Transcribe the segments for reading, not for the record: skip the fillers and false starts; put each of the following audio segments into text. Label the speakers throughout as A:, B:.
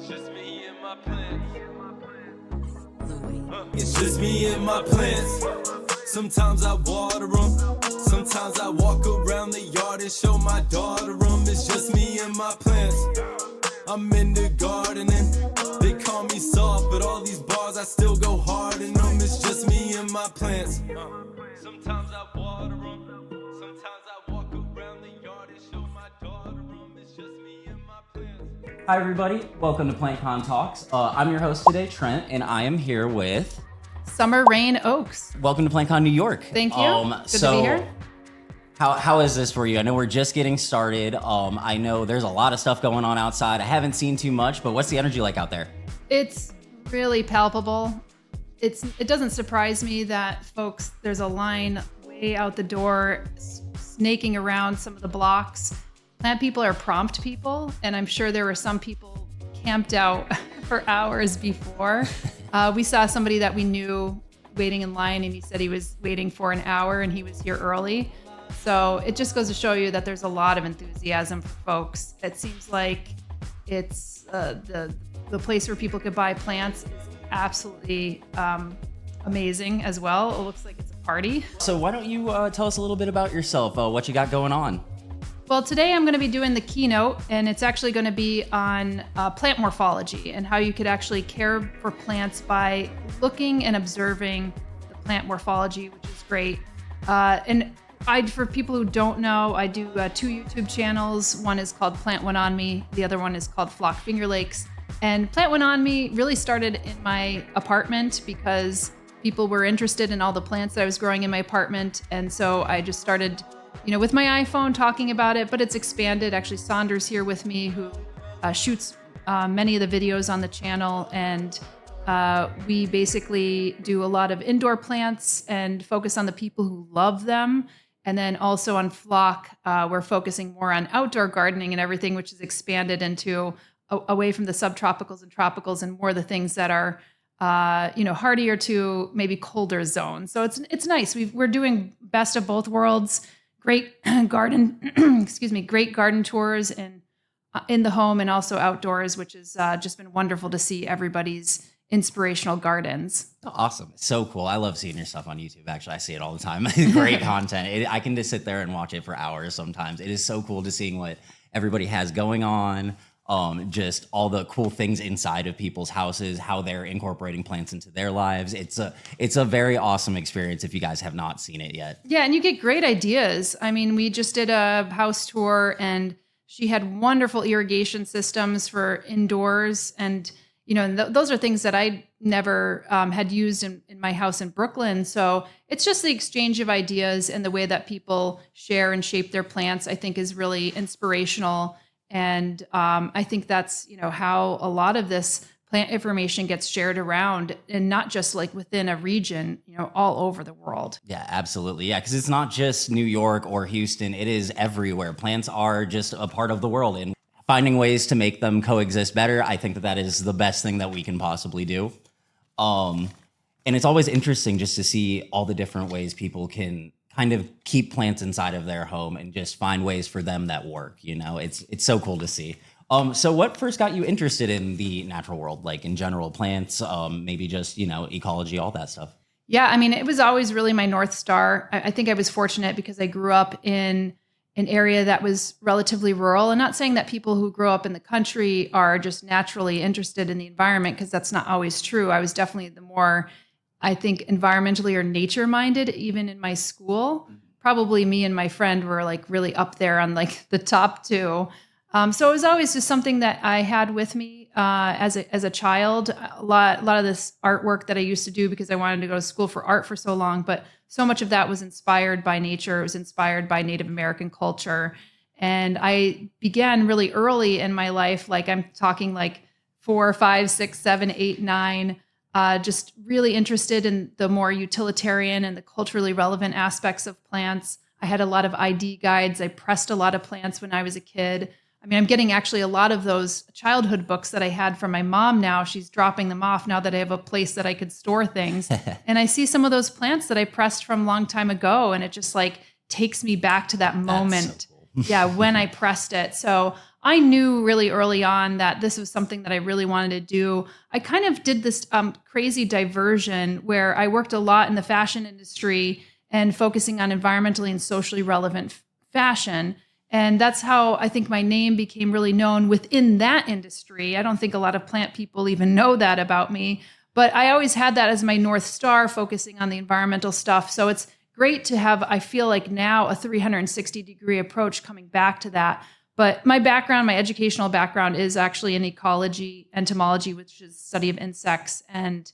A: It's just me and my plants. It's just me and my plants. Sometimes I water them. Sometimes I walk around the yard and show my daughter them. It's just me and my plants. I'm into gardening. They call me soft, but all these bars I still go hard in them. It's just me and my plants. Sometimes I water them. Sometimes I walk around the yard and show my daughter them. It's just me and my plants.
B: Hi everybody, welcome to PlantCon Talks. I'm your host today, Trent, and I am here with...
C: Summer Rayne Oakes.
B: Welcome to PlantCon New York.
C: Thank you. Good to be here.
B: How is this for you? I know we're just getting started. I know there's a lot of stuff going on outside. I haven't seen too much, but what's the energy like out there?
C: It's really palpable. It doesn't surprise me that there's a line way out the door snaking around some of the blocks. Plant people are prompt people, and I'm sure there were some people camped out for hours before. We saw somebody that we knew waiting in line, and he said he was waiting for an hour and he was here early. So it just goes to show you that there's a lot of enthusiasm for folks. It seems like it's the place where people could buy plants is absolutely amazing as well. It looks like it's a party.
B: So why don't you tell us a little bit about yourself, what you got going on?
C: Well, today I'm going to be doing the keynote, and it's actually going to be on plant morphology and how you could actually care for plants by looking and observing the plant morphology, which is great. For people who don't know, I do 2 YouTube channels. One is called Plant One On Me. The other one is called Flock Finger Lakes. And Plant One On Me really started in my apartment because people were interested in all the plants that I was growing in my apartment. And so I just started, with my iPhone talking about it, but it's expanded. Actually, Saunders here with me, who shoots many of the videos on the channel. And we basically do a lot of indoor plants and focus on the people who love them. And then also on Flock, we're focusing more on outdoor gardening and everything, which is expanded into away from the subtropicals and tropicals and more the things that are, hardier to maybe colder zones. So it's nice. We're doing best of both worlds. Great garden, great garden tours and in the home and also outdoors, which has just been wonderful to see everybody's inspirational gardens.
B: Awesome. So cool. I love seeing your stuff on YouTube. Actually, I see it all the time. Great content. I can just sit there and watch it for hours sometimes. It is so cool to seeing what everybody has going on. Just all the cool things inside of people's houses, how they're incorporating plants into their lives. It's a very awesome experience if you guys have not seen it yet.
C: Yeah, and you get great ideas. I mean, we just did a house tour and she had wonderful irrigation systems for indoors. And, those are things that I never had used in my house in Brooklyn. So it's just the exchange of ideas and the way that people share and shape their plants, I think is really inspirational. And I think that's, how a lot of this plant information gets shared around and not just like within a region, all over the world.
B: Yeah, absolutely. Yeah, because it's not just New York or Houston. It is everywhere. Plants are just a part of the world. And finding ways to make them coexist better, I think that is the best thing that we can possibly do. And it's always interesting just to see all the different ways people can kind of keep plants inside of their home and just find ways for them that work. It's so cool to see. So what first got you interested in the natural world, like in general, plants, maybe just, ecology, all that stuff?
C: Yeah, I mean, it was always really my North Star. I think I was fortunate because I grew up in an area that was relatively rural. And not saying that people who grow up in the country are just naturally interested in the environment, because that's not always true. I was definitely the more, I think, environmentally or nature minded, even in my school. Probably me and my friend were like really up there on like the top 2. So it was always just something that I had with me as a child. A lot of this artwork that I used to do because I wanted to go to school for art for so long, but so much of that was inspired by nature. It was inspired by Native American culture. And I began really early in my life, like I'm talking like 4, 5, 6, 7, 8, 9, just really interested in the more utilitarian and the culturally relevant aspects of plants. I had a lot of ID guides. I pressed a lot of plants when I was a kid. I mean, I'm getting actually a lot of those childhood books that I had from my mom now. She's dropping them off now that I have a place that I could store things. And I see some of those plants that I pressed from a long time ago, and it just like takes me back to that moment.
B: So cool.
C: Yeah, when I pressed it. So I knew really early on that this was something that I really wanted to do. I kind of did this crazy diversion where I worked a lot in the fashion industry and focusing on environmentally and socially relevant fashion. And that's how I think my name became really known within that industry. I don't think a lot of plant people even know that about me, but I always had that as my North Star, focusing on the environmental stuff. So it's great to have, I feel like now, a 360-degree approach coming back to that. But my background, my educational background, is actually in ecology, entomology, which is study of insects, and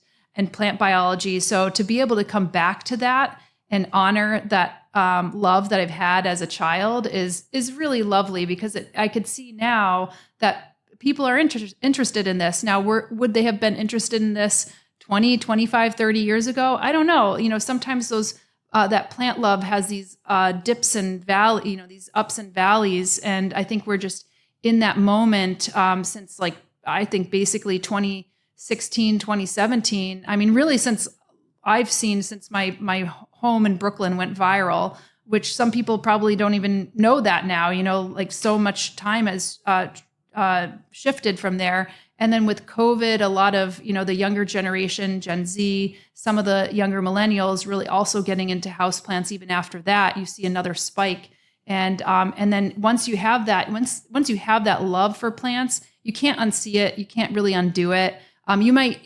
C: plant biology. So to be able to come back to that and honor that love that I've had as a child is really lovely, because I could see now that people are interested in this. Now, would they have been interested in this 20, 25, 30 years ago? I don't know. Sometimes those that plant love has these dips and these ups and valleys. And I think we're just in that moment since, like, I think basically 2016, 2017. I mean, really since my home in Brooklyn went viral, which some people probably don't even know that now, like so much time has shifted from there. And then with COVID, a lot of, the younger generation, Gen Z, some of the younger millennials really also getting into houseplants. Even after that, you see another spike. And then once you have that love for plants, you can't unsee it. You can't really undo it. You might,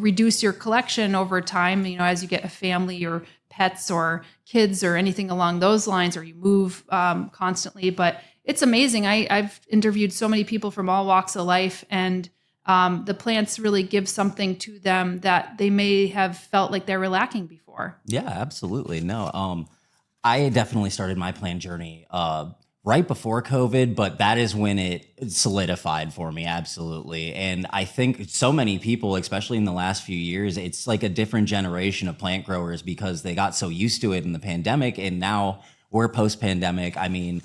C: reduce your collection over time, as you get a family or pets or kids or anything along those lines, or you move constantly. But it's amazing. I've interviewed so many people from all walks of life, and the plants really give something to them that they may have felt like they were lacking before.
B: Yeah, absolutely. No, I definitely started my plant journey right before COVID, but that is when it solidified for me. Absolutely. And I think so many people, especially in the last few years, it's like a different generation of plant growers because they got so used to it in the pandemic. And now we're post-pandemic. I mean,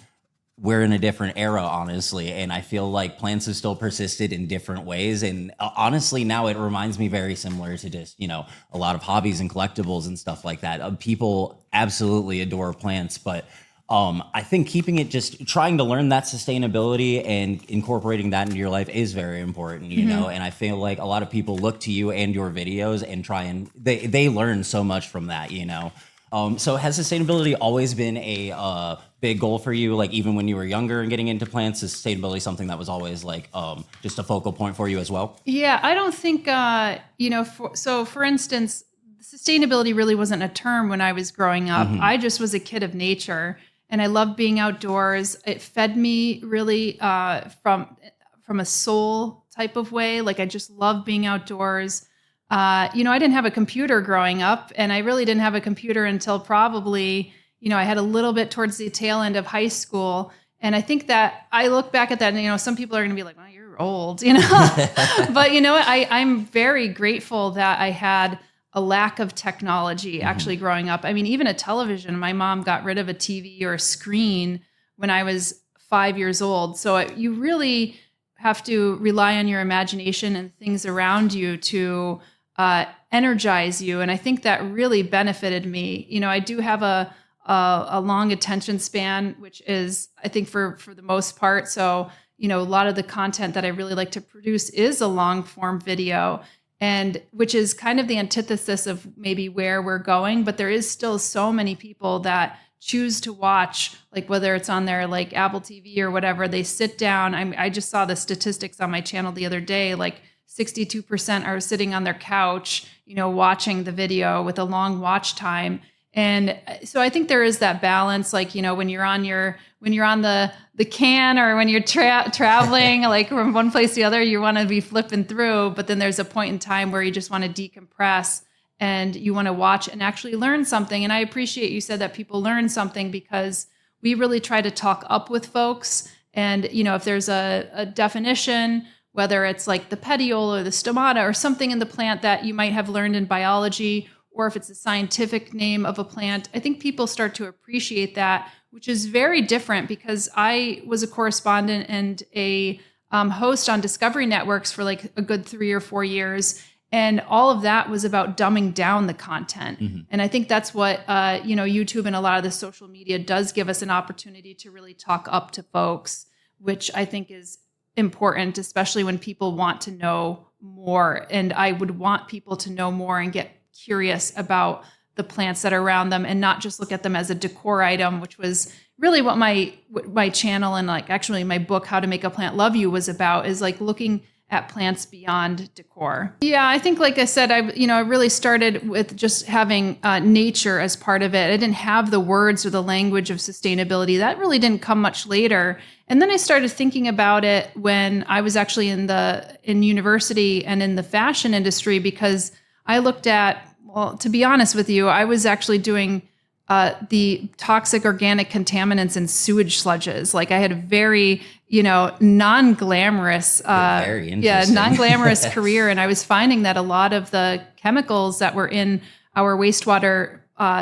B: we're in a different era, honestly. And I feel like plants have still persisted in different ways. And honestly, now it reminds me very similar to just, a lot of hobbies and collectibles and stuff like that. People absolutely adore plants, but I think keeping it, just trying to learn that sustainability and incorporating that into your life is very important, you know? And I feel like a lot of people look to you and your videos and they learn so much from that, So has sustainability always been a big goal for you? Like even when you were younger and getting into plants, is sustainability something that was always like just a focal point for you as well?
C: Yeah, I don't think, for instance, sustainability really wasn't a term when I was growing up. I just was a kid of nature. And I loved being outdoors. It fed me really from a soul type of way. Like I just loved being outdoors. I didn't have a computer growing up, and I really didn't have a computer until probably, I had a little bit towards the tail end of high school. And I think that I look back at that and, some people are going to be like, well, you're old, But you know what? I'm very grateful that I had a lack of technology actually growing up. I mean, even a television, my mom got rid of a TV or a screen when I was 5 years old. So you really have to rely on your imagination and things around you to energize you. And I think that really benefited me. I do have a long attention span, which is, I think for the most part. So, a lot of the content that I really like to produce is a long form video, and which is kind of the antithesis of maybe where we're going. But there is still so many people that choose to watch, like whether it's on their like Apple TV or whatever, they sit down. I just saw the statistics on my channel the other day, like 62% are sitting on their couch, watching the video with a long watch time. And so I think there is that balance, like, when you're on the can, or when you're traveling, like from one place to the other, you want to be flipping through, but then there's a point in time where you just want to decompress and you want to watch and actually learn something. And I appreciate you said that people learn something, because we really try to talk up with folks. And, if there's a definition, whether it's like the petiole or the stomata or something in the plant that you might have learned in biology, or if it's a scientific name of a plant, I think people start to appreciate that, which is very different, because I was a correspondent and a host on Discovery Networks for like a good 3 or 4 years. And all of that was about dumbing down the content. And I think that's what, YouTube and a lot of the social media does give us an opportunity to really talk up to folks. which I think is important, especially when people want to know more. And I would want people to know more and get curious about the plants that are around them and not just look at them as a decor item, which was really what my channel and like actually my book, How to Make a Plant Love You, was about, is like looking at plants beyond decor. Yeah, I think, like I said, I really started with just having nature as part of it. I didn't have the words or the language of sustainability. That really didn't come much later. And then I started thinking about it when I was actually in university and in the fashion industry, because I looked at, well, to be honest with you, I was actually doing the toxic organic contaminants in sewage sludges. Like I had a very, non-glamorous,
B: very interesting.
C: non-glamorous career. And I was finding that a lot of the chemicals that were in our wastewater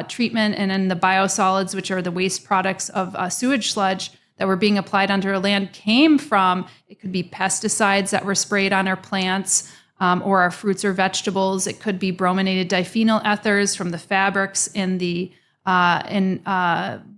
C: treatment and in the biosolids, which are the waste products of sewage sludge that were being applied onto our land, came from, it could be pesticides that were sprayed on our plants, or our fruits or vegetables. It could be brominated diphenyl ethers from the fabrics in the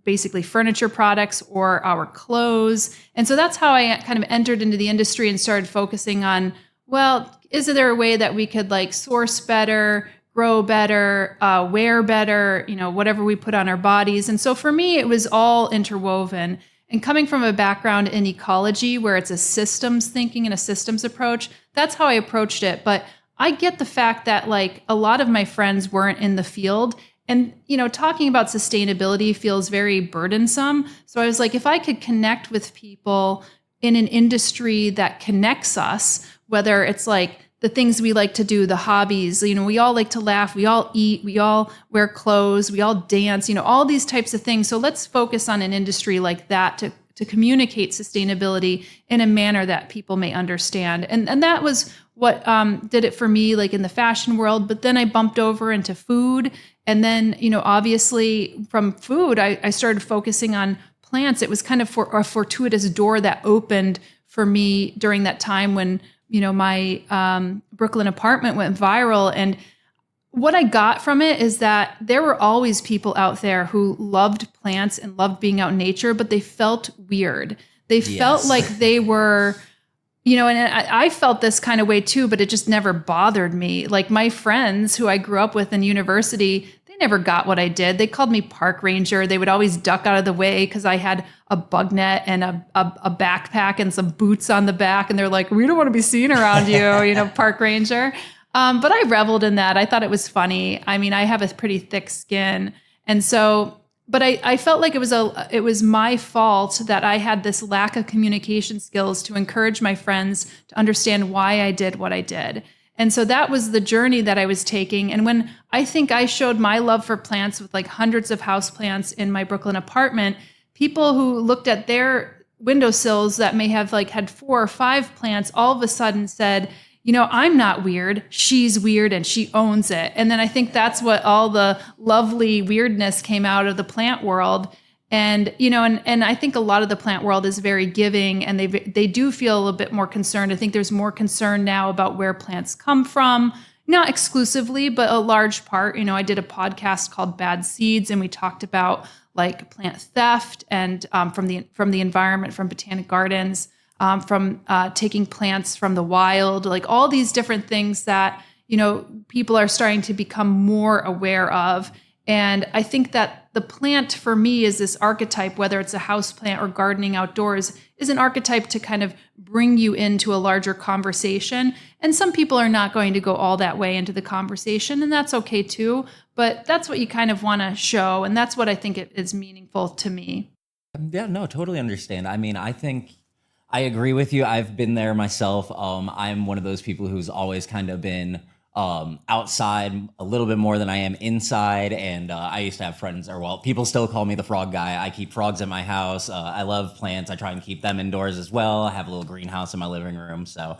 C: basically furniture products or our clothes. And so that's how I kind of entered into the industry and started focusing on, well, is there a way that we could like source better, grow better, wear better, whatever we put on our bodies. And so for me, it was all interwoven. And coming from a background in ecology where it's a systems thinking and a systems approach, that's how I approached it. But I get the fact that like a lot of my friends weren't in the field, and talking about sustainability feels very burdensome. So I was like, if I could connect with people in an industry that connects us, whether it's like the things we like to do, the hobbies, we all like to laugh, we all eat, we all wear clothes, we all dance, all these types of things. So let's focus on an industry like that to communicate sustainability in a manner that people may understand. And that was what did it for me, like in the fashion world. But then I bumped over into food. And then, obviously from food, I started focusing on plants. It was kind of a fortuitous door that opened for me during that time when, my Brooklyn apartment went viral. And what I got from it is that there were always people out there who loved plants and loved being out in nature, but they felt weird. They felt like they were, and I felt this kind of way too, but it just never bothered me. Like my friends who I grew up with in university, they never got what I did. They called me park ranger. They would always duck out of the way because I had a bug net and a backpack and some boots on the back. And they're like, we don't want to be seen around you, park ranger. But I reveled in that. I thought it was funny. I mean, I have a pretty thick skin. And so, but I felt like it was my fault that I had this lack of communication skills to encourage my friends to understand why I did what I did. And so that was the journey that I was taking. And when I think I showed my love for plants with like hundreds of houseplants in my Brooklyn apartment, people who looked at their windowsills that may have like had 4 or 5 plants all of a sudden said, I'm not weird. She's weird and she owns it. And then I think that's what all the lovely weirdness came out of the plant world. And, and I think a lot of the plant world is very giving, and they do feel a little bit more concerned. I think there's more concern now about where plants come from, not exclusively, but a large part. I did a podcast called Bad Seeds, and we talked about like plant theft and from the environment, from botanic gardens, from taking plants from the wild, like all these different things that, people are starting to become more aware of. And I think that the plant for me is this archetype, whether it's a house plant or gardening outdoors, is an archetype to kind of bring you into a larger conversation. And some people are not going to go all that way into the conversation, and that's okay too. But that's what you kind of want to show. And that's what I think is meaningful to me.
B: Yeah, no, totally understand. I mean, I think I agree with you. I've been there myself. I'm one of those people who's always kind of been outside a little bit more than I am inside. And I used to have friends, people still call me the frog guy. I keep frogs in my house. I love plants. I try and keep them indoors as well. I have a little greenhouse in my living room. So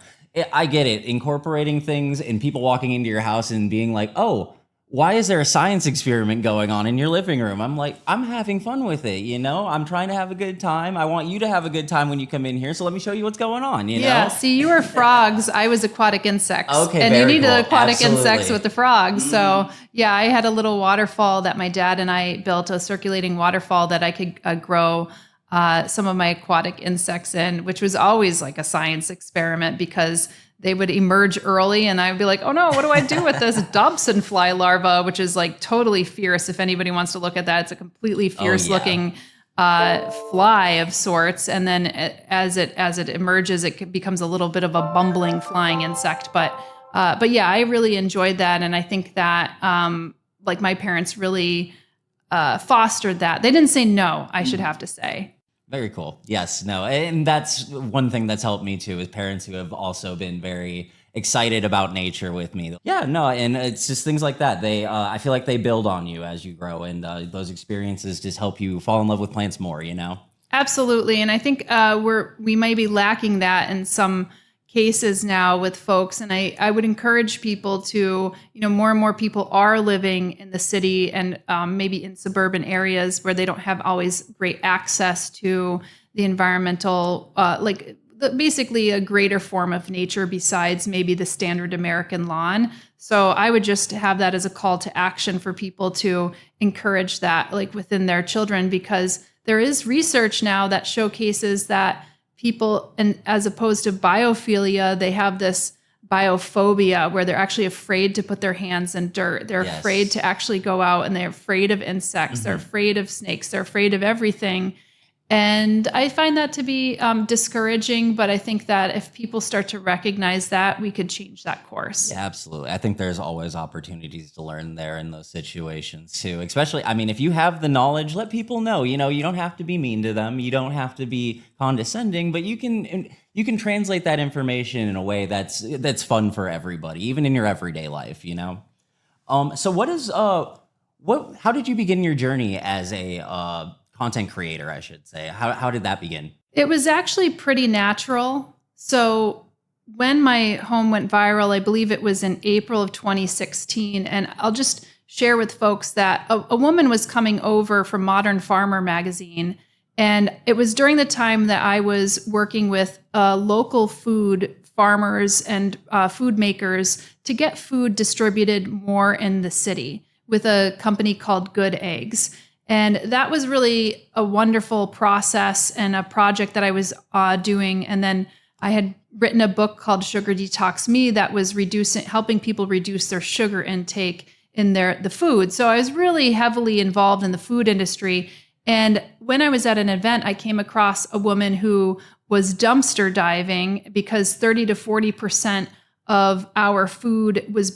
B: I get it. Incorporating things and people walking into your house and being like, oh, why is there a science experiment going on in your living room? I'm like, I'm having fun with it, I'm trying to have a good time. I want you to have a good time when you come in here, so let me show you what's going on,
C: Yeah, see, you were frogs, I was aquatic insects.
B: Okay,
C: and
B: very
C: you need
B: cool.
C: aquatic
B: Absolutely.
C: insects with the frogs. So yeah, I had a little waterfall that my dad and I built, a circulating waterfall that I could grow some of my aquatic insects in, which was always like a science experiment because they would emerge early and I'd be like, oh no, what do I do with this Dobson fly larva, which is like totally fierce. If anybody wants to look at that, it's a completely fierce looking fly of sorts. And then as it emerges, it becomes a little bit of a bumbling flying insect. But yeah, I really enjoyed that. And I think that like my parents really fostered that. They didn't say no, I should have to say.
B: Very cool. Yes, no. And that's one thing that's helped me too, is parents who have also been very excited about nature with me. Yeah, no, and it's just things like that. They, I feel like they build on you as you grow, and those experiences just help you fall in love with plants more, you know?
C: Absolutely. And I think we may be lacking that in some cases now with folks. And I would encourage people to, more and more people are living in the city and maybe in suburban areas where they don't have always great access to the environmental, basically a greater form of nature besides maybe the standard American lawn. So I would just have that as a call to action for people to encourage that like within their children, because there is research now that showcases that people, and as opposed to biophilia, they have this biophobia where they're actually afraid to put their hands in dirt. They're afraid to actually go out, and they're afraid of insects. They're afraid of snakes. They're afraid of everything. And I find that to be discouraging, but I think that if people start to recognize that, we could change that course.
B: Yeah, absolutely. I think there's always opportunities to learn there in those situations too. Especially, I mean, if you have the knowledge, let people know. You don't have to be mean to them. You don't have to be condescending, but you can translate that information in a way that's fun for everybody, even in your everyday life. So how did you begin your journey as a content creator, I should say? How did that begin?
C: It was actually pretty natural. So when my home went viral, I believe it was in April of 2016. And I'll just share with folks that a woman was coming over from Modern Farmer magazine. And it was during the time that I was working with local food farmers and food makers to get food distributed more in the city with a company called Good Eggs. And that was really a wonderful process and a project that I was doing. And then I had written a book called Sugar Detox Me that was helping people reduce their sugar intake in the food. So I was really heavily involved in the food industry. And when I was at an event, I came across a woman who was dumpster diving because 30 to 40% of our food is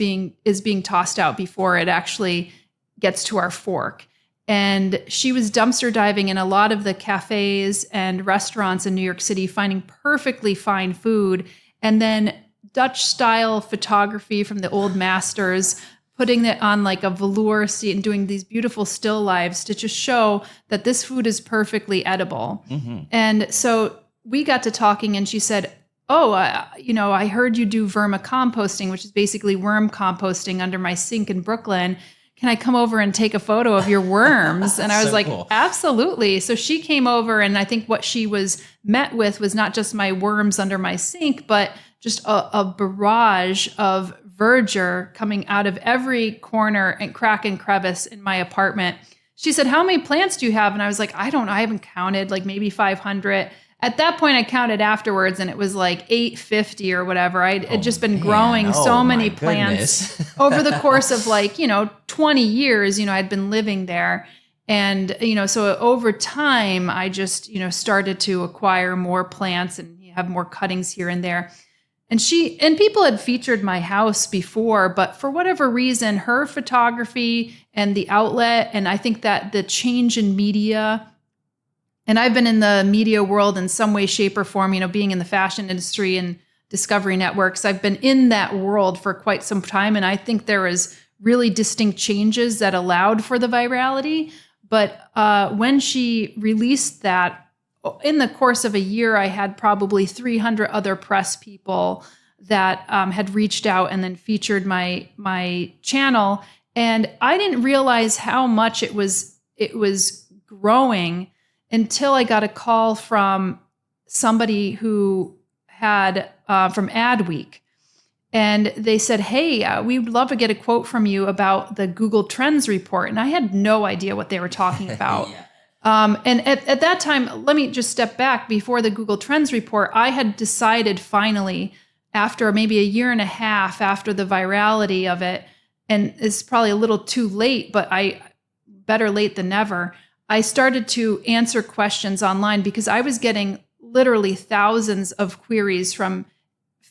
C: being tossed out before it actually gets to our fork. And she was dumpster diving in a lot of the cafes and restaurants in New York City, finding perfectly fine food, and then Dutch style photography from the old masters, putting it on like a velour seat and doing these beautiful still lives to just show that this food is perfectly edible. Mm-hmm. And so we got to talking, and she said, I heard you do vermicomposting, which is basically worm composting under my sink in Brooklyn. Can I come over and take a photo of your worms? And I was cool. Absolutely. So she came over, and I think what she was met with was not just my worms under my sink, but just a barrage of verdure coming out of every corner and crack and crevice in my apartment. She said, how many plants do you have? And I was like, I don't know. I haven't counted, like maybe 500. At that point, I counted afterwards, and it was like 850 or whatever. I had just been growing so many plants over the course of 20 years. I'd been living there. And, so over time, I just, started to acquire more plants and have more cuttings here and there. And people had featured my house before, but for whatever reason, her photography and the outlet, and I think that the change in media. And I've been in the media world in some way, shape, or form, being in the fashion industry and Discovery Networks. I've been in that world for quite some time. And I think there was really distinct changes that allowed for the virality. But when she released that, in the course of a year, I had probably 300 other press people that had reached out and then featured my channel. And I didn't realize how much it was growing until I got a call from somebody who had from Adweek. And they said, hey, we would love to get a quote from you about the Google Trends report. And I had no idea what they were talking about. And at that time, let me just step back. Before the Google Trends report, I had decided finally, after maybe a year and a half after the virality of it, and it's probably a little too late, but better late than never, I started to answer questions online because I was getting literally thousands of queries from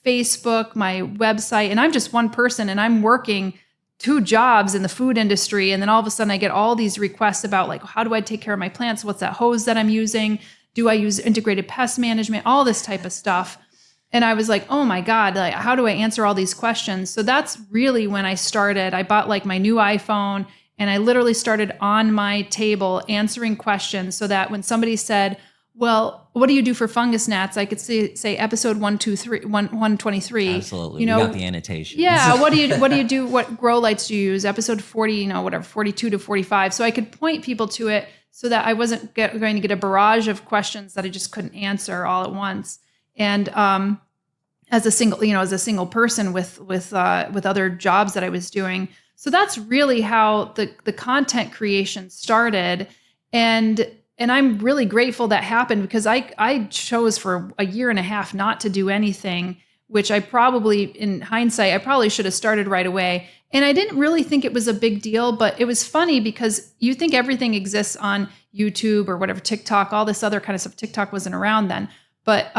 C: Facebook, my website, and I'm just one person and I'm working 2 jobs in the food industry. And then all of a sudden I get all these requests about like, how do I take care of my plants? What's that hose that I'm using? Do I use integrated pest management? All this type of stuff. And I was like, oh my God, like, how do I answer all these questions? So that's really when I started. I bought like my new iPhone and I literally started on my table answering questions so that when somebody said, well, what do you do for fungus gnats? I could say episode 123.
B: Absolutely. You got the annotation.
C: Yeah. What do you do? What grow lights do you use? Episode 40, 42 to 45. So I could point people to it so that I wasn't going to get a barrage of questions that I just couldn't answer all at once. And as a single person with other jobs that I was doing. So that's really how the content creation started. And I'm really grateful that happened because I chose for a year and a half not to do anything, which I probably, in hindsight, I probably should have started right away. And I didn't really think it was a big deal, but it was funny because you think everything exists on YouTube or whatever, TikTok, all this other kind of stuff. TikTok wasn't around then, but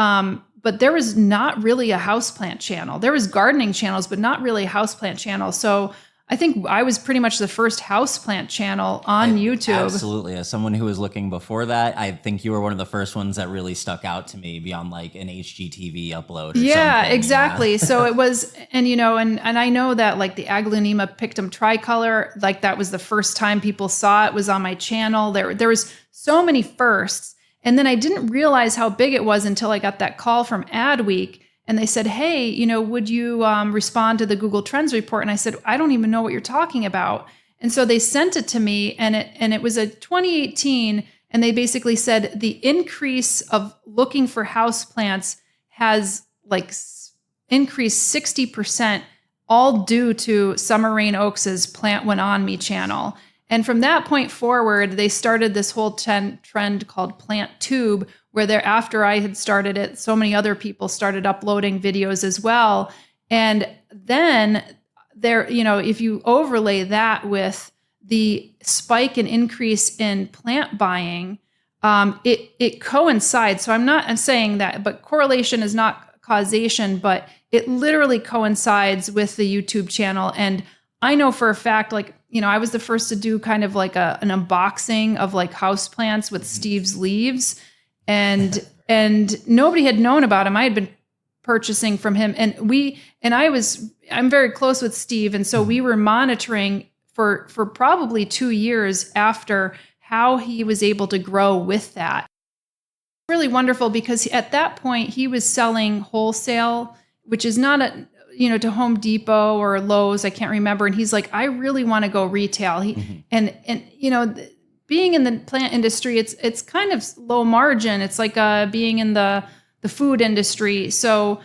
C: there was not really a houseplant channel. There was gardening channels, but not really a houseplant channel. So I think I was pretty much the first houseplant channel on YouTube.
B: Absolutely. As someone who was looking before that, I think you were one of the first ones that really stuck out to me beyond like an HGTV upload or something.
C: Exactly. So it was, and I know that like the Aglaonema pictum tricolor, like that was the first time people saw it was on my channel. There was so many firsts. And then I didn't realize how big it was until I got that call from Adweek. And they said, hey, would you respond to the Google Trends report? And I said, I don't even know what you're talking about. And so they sent it to me and it was a 2018. And they basically said the increase of looking for houseplants has like increased 60%, all due to Summer Rayne Oakes's Plant Went On Me channel. And from that point forward, they started this whole trend called Plant Tube, where after I had started it, so many other people started uploading videos as well. And then if you overlay that with the spike and increase in plant buying, it coincides. So I'm saying that, but correlation is not causation, but it literally coincides with the YouTube channel. And I know for a fact, like, I was the first to do kind of like an unboxing of like houseplants with Steve's leaves. And nobody had known about him. I had been purchasing from him, and I'm very close with Steve. And so we were monitoring for probably 2 years after how he was able to grow with that. Really wonderful because at that point he was selling wholesale, which is not to Home Depot or Lowe's, I can't remember. And he's like, I really want to go retail. Being in the plant industry, it's kind of low margin. It's like being in the food industry. So,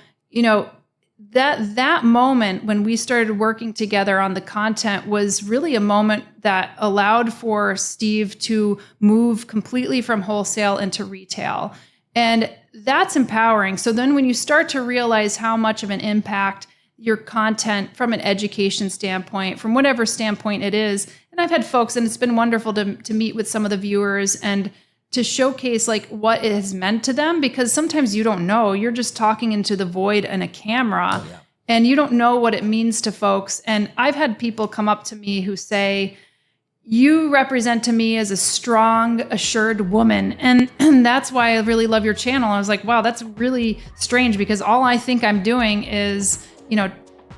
C: that moment when we started working together on the content was really a moment that allowed for Steve to move completely from wholesale into retail. And that's empowering. So then when you start to realize how much of an impact your content from an education standpoint, from whatever standpoint it is. And I've had folks, and it's been wonderful to meet with some of the viewers and to showcase like what it has meant to them, because sometimes you don't know, you're just talking into the void and a camera and you don't know what it means to folks. And I've had people come up to me who say, you represent to me as a strong, assured woman. And that's why I really love your channel. I was like, wow, that's really strange because all I think I'm doing is,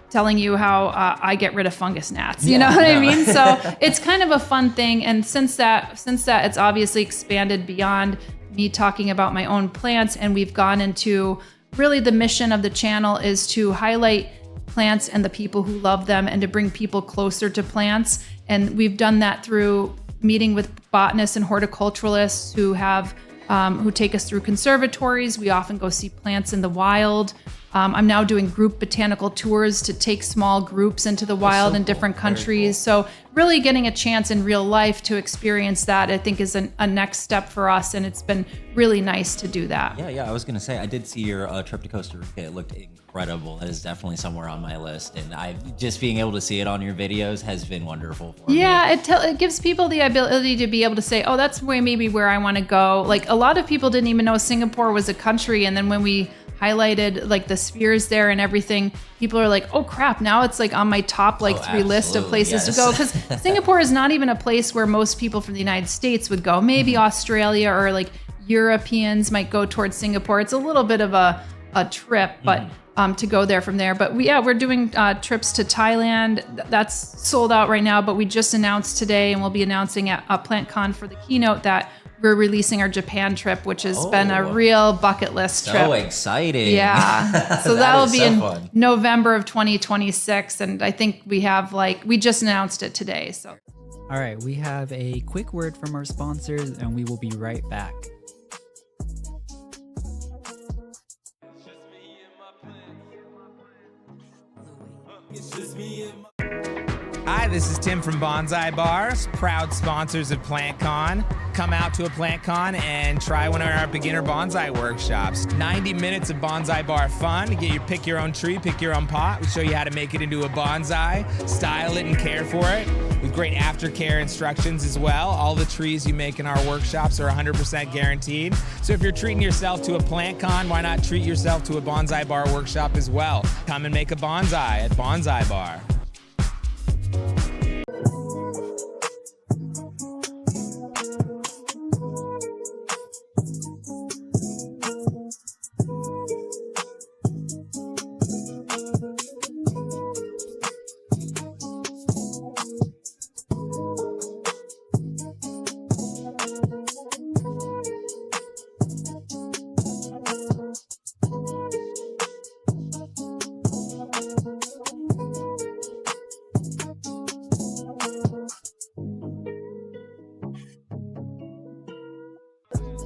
C: telling you how I get rid of fungus gnats. You know what I mean? So it's kind of a fun thing. And since that, it's obviously expanded beyond me talking about my own plants. And we've gone into really the mission of the channel is to highlight plants and the people who love them and to bring people closer to plants. And we've done that through meeting with botanists and horticulturalists who take us through conservatories. We often go see plants in the wild. I'm now doing group botanical tours to take small groups into the wild in different countries. So really getting a chance in real life to experience that, I think, is a next step for us. And it's been really nice to do that.
B: Yeah. I was going to say, I did see your trip to Costa Rica. It looked incredible. That is definitely somewhere on my list. And just being able to see it on your videos has been wonderful for me.
C: Yeah, it gives people the ability to be able to say, oh, that's maybe where I want to go. Like a lot of people didn't even know Singapore was a country. And then when we highlighted like the spheres there and everything, people are like, oh crap, now it's like on my top three list of places to go, because Singapore is not even a place where most people from the United States would go. Maybe Australia or like Europeans might go towards Singapore. It's a little bit of a trip, but to go there from there. But we're doing trips to Thailand. That's sold out right now, but we just announced today, and we'll be announcing at PlantCon for the keynote that we're releasing our Japan trip, which has been a real bucket list trip.
B: So exciting.
C: Yeah. So that'll be in
B: fun.
C: November of 2026. And I think we have we just announced it today. So.
D: All right, we have a quick word from our sponsors and we will be right back.
E: Hi, this is Tim from Bonsai Bars, proud sponsors of PlantCon. Come out to a PlantCon and try one of our beginner bonsai workshops. 90 minutes of bonsai bar fun. Pick your own tree, pick your own pot. We show you how to make it into a bonsai, style it and care for it. With great aftercare instructions as well. All the trees you make in our workshops are 100% guaranteed. So if you're treating yourself to a PlantCon, why not treat yourself to a bonsai bar workshop as well? Come and make a bonsai at Bonsai Bar.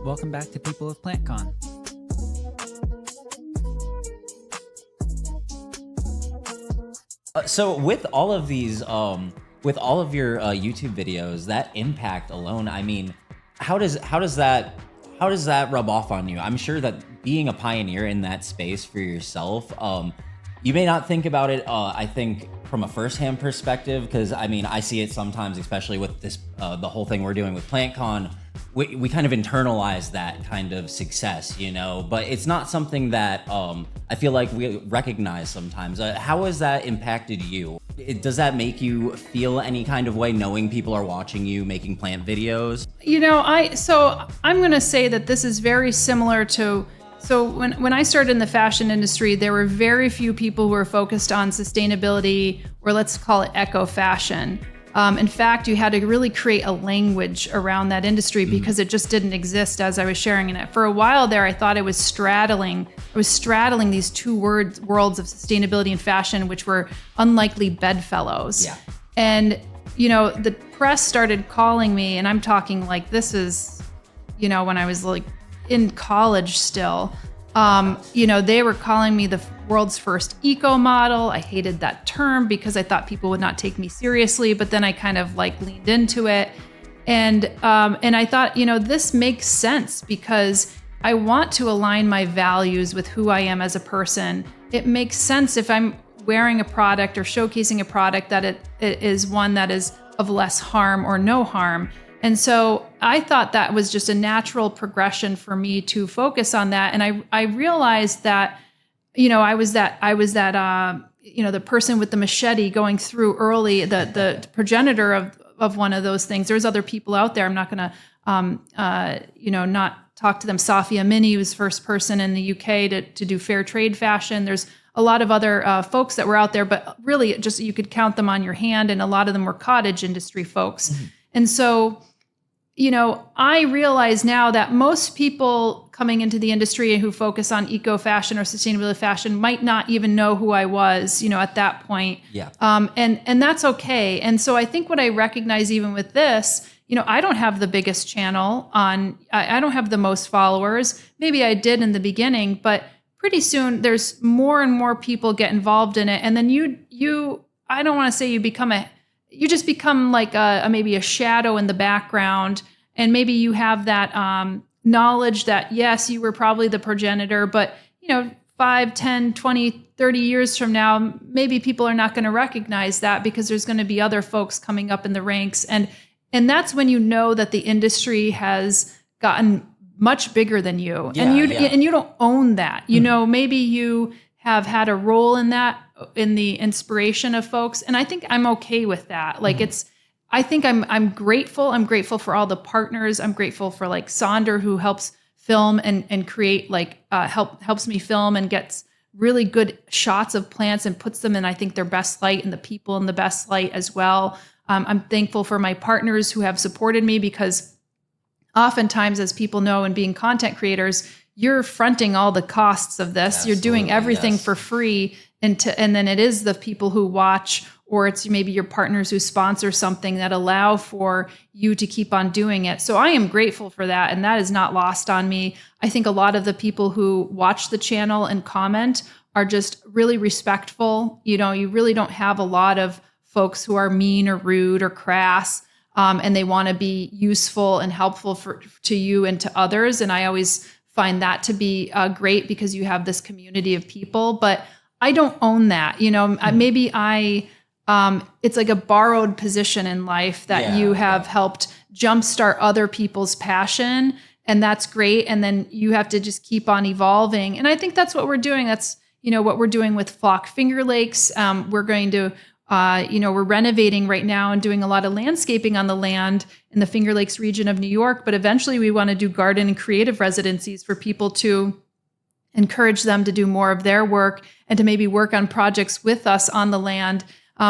D: Welcome back to People of PlantCon.
B: So with all of these, with all of your YouTube videos, that impact alone, I mean, how does that rub off on you? I'm sure that being a pioneer in that space for yourself, you may not think about it, I think, from a firsthand perspective, because I mean, I see it sometimes, especially with this, the whole thing we're doing with PlantCon. We kind of internalize that kind of success, you know, but it's not something that I feel like we recognize sometimes. How has that impacted you? Does that make you feel any kind of way knowing people are watching you making plant videos? You know,
C: I'm going to say that this is very similar to, so when I started in the fashion industry, there were very few people who were focused on sustainability, or let's call it eco fashion. In fact, you had to really create a language around that industry because it just didn't exist as I was sharing in it. For a while there, I thought I was straddling these two worlds of sustainability and fashion, which were unlikely bedfellows. Yeah. And, you know, the press started calling me, and I'm talking like this is, you know, when I was like in college still. You know, they were calling me the world's first eco model. I hated that term because I thought people would not take me seriously, but then I kind of like leaned into it. And I thought, you know, this makes sense because I want to align my values with who I am as a person. It makes sense if I'm wearing a product or showcasing a product that it is one that is of less harm or no harm. And so I thought that was just a natural progression for me to focus on that. And I realized that, you know, I was that, you know, the person with the machete going through early, the progenitor of one of those things. There's other people out there. I'm not going to, you know, not talk to them. Safia Mini was first person in the UK to do fair trade fashion. There's a lot of other folks that were out there, but really just, you could count them on your hand. And a lot of them were cottage industry folks. Mm-hmm. And so, you know, I realize now that most people coming into the industry who focus on eco fashion or sustainability fashion might not even know who I was, you know, at that point. Yeah. And that's okay. And so I think what I recognize even with this, you know, I don't have the biggest channel on, I don't have the most followers. Maybe I did in the beginning, but pretty soon there's more and more people get involved in it. And then you I don't want to say you just become like maybe a shadow in the background. And maybe you have that knowledge that, yes, you were probably the progenitor, but 5, 10, 20, 30 years from now, maybe people are not going to recognize that because there's going to be other folks coming up in the ranks. And that's when you know that the industry has gotten much bigger than you.
B: Yeah,
C: and you don't own that. Maybe you have had a role in that, in the inspiration of folks. And I think I'm okay with that. Like I think I'm grateful. I'm grateful for all the partners. I'm grateful for like Sonder, who helps film and create, helps me film and gets really good shots of plants and puts them in, I think, their best light, and the people in the best light as well. I'm thankful for my partners who have supported me, because oftentimes, as people know, in being content creators, you're fronting all the costs of this.
B: Absolutely,
C: you're doing everything
B: yes.
C: for free. And then it is the people who watch, or it's maybe your partners who sponsor something that allow for you to keep on doing it. So I am grateful for that. And that is not lost on me. I think a lot of the people who watch the channel and comment are just really respectful. You really don't have a lot of folks who are mean or rude or crass. And they want to be useful and helpful to you and to others. And I always find that to be great, because you have this community of people. But I don't own that. Maybe it's like a borrowed position in life that you have helped jumpstart other people's passion. And that's great. And then you have to just keep on evolving. And I think that's what we're doing. That's, what we're doing with Flock Finger Lakes. We're going to we're renovating right now and doing a lot of landscaping on the land in the Finger Lakes region of New York. But eventually we want to do garden and creative residencies for people to encourage them to do more of their work and to maybe work on projects with us on the land